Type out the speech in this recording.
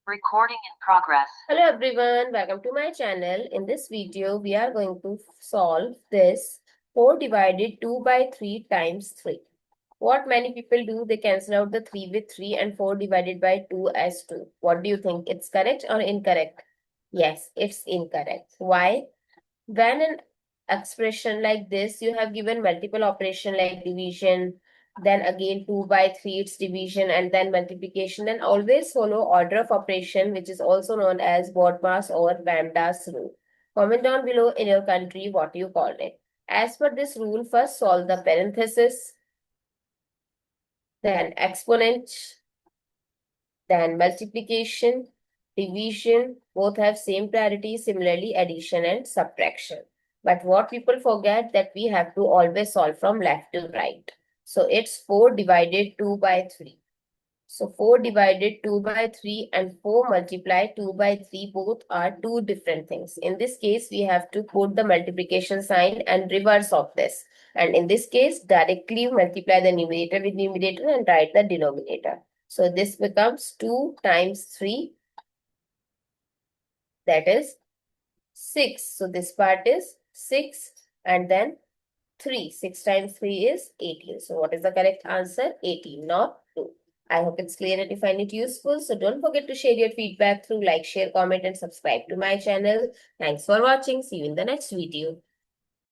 Recording in progress. Hello everyone, welcome to my channel. In this video, we are going to solve this 4 divided 2 by 3 times 3. What many people do, they cancel out the 3 with 3 and 4 divided by 2 as 2. What do you think? It's correct or incorrect? Yes, it's incorrect. Why? When an expression like this, you have given multiple operation like division, then again 2 by 3 its division and then multiplication, then always follow order of operation, which is also known as BODMAS or PEMDAS rule. Comment down below in your country what you called it. As per this rule, first solve the parenthesis, then exponent, then multiplication, division, both have same priority, similarly addition and subtraction. But what people forget that we have to always solve from left to right. So it's 4 divided 2 by 3. So 4 divided 2 by 3 and 4 multiplied 2 by 3 both are two different things. In this case, we have to put the multiplication sign and reverse of this. And in this case, directly multiply the numerator with numerator and write the denominator. So this becomes 2 times 3, that is 6. So this part is 6 and then 3. 6 times 3 is 18. So what is the correct answer? 18, not 2. I hope it's clear and you find it useful. So don't forget to share your feedback through like, share, comment and subscribe to my channel. Thanks for watching. See you in the next video.